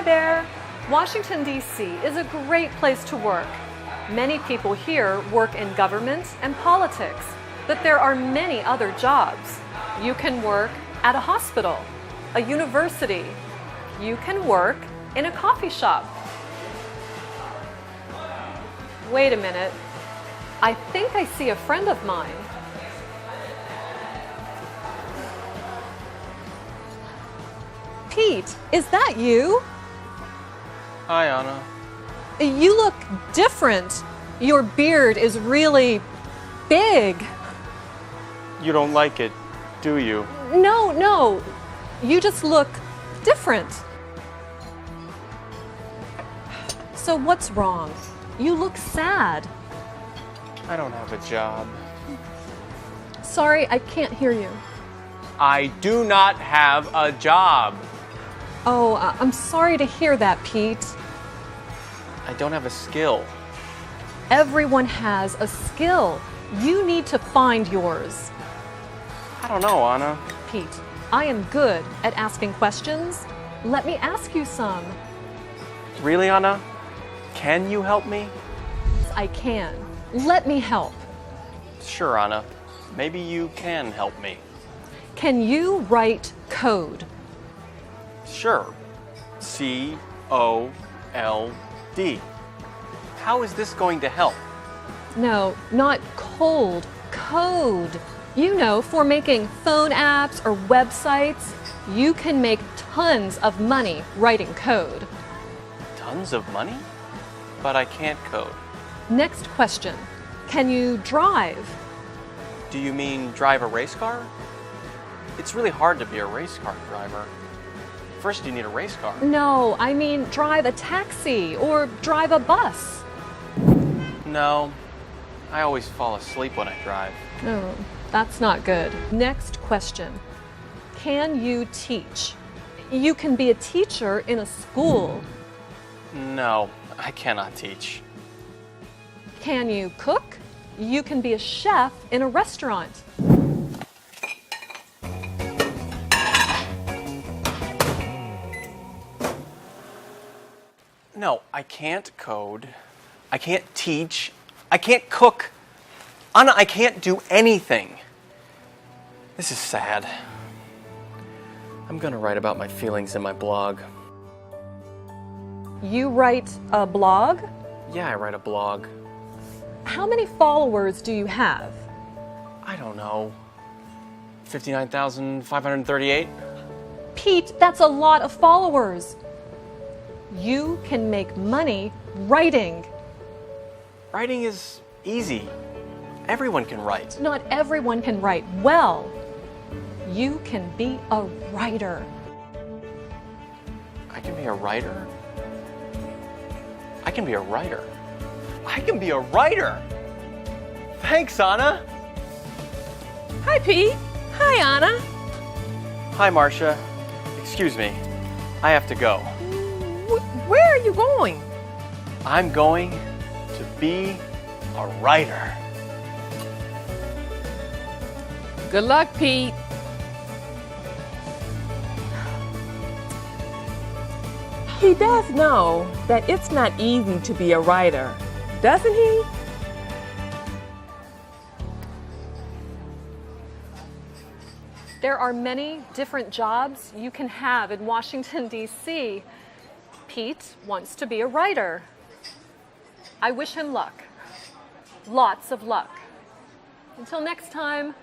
there. Washington, D.C. is a great place to work. Many people here work in government and politics, but there are many other jobs. You can work at a hospital, a university. You can work in a coffee shop. Wait a minute. I think I see a friend of mine. Pete, is that you? Hi, Anna. You look different. Your beard is really big. You don't like it, do you? No. You just look different. So what's wrong? You look sad. I don't have a job. Sorry, I can't hear you. I do not have a job. Oh, I'm sorry to hear that, Pete. I don't have a skill. Everyone has a skill. You need to find yours. I don't know, Anna. Pete, I am good at asking questions. Let me ask you some. Really, Anna? Can you help me? I can. Let me help. Sure, Anna. Maybe you can help me. Can you write code? Sure. C-O-L-D. How is this going to help? No, not cold. Code. You know, for making phone apps or websites, you can make tons of money writing code. Tons of money? But I can't code. Next question. Can you drive? Do you mean drive a race car? It's really hard to be a race car driver. First, you need a race car. No, I mean drive a taxi or drive a bus. No, I always fall asleep when I drive. No, that's not good. Next question. Can you teach? You can be a teacher in a school. No, I cannot teach. Can you cook? You can be a chef in a restaurant. No, I can't code. I can't teach. I can't cook. Anna, I can't do anything. This is sad. I'm gonna write about my feelings in my blog. You write a blog? Yeah, I write a blog. How many followers do you have? I don't know. 59,538? Pete, that's a lot of followers. You can make money writing. Writing is easy. Everyone can write. Not everyone can write well. You can be a writer. I can be a writer? I can be a writer. I can be a writer! Thanks, Anna! Hi, Pete. Hi, Anna. Hi, Marcia. Excuse me. I have to go. Where are you going? I'm going to be a writer. Good luck, Pete. He does know that it's not easy to be a writer, doesn't he? There are many different jobs you can have in Washington, D.C. Pete wants to be a writer. I wish him luck. Lots of luck. Until next time.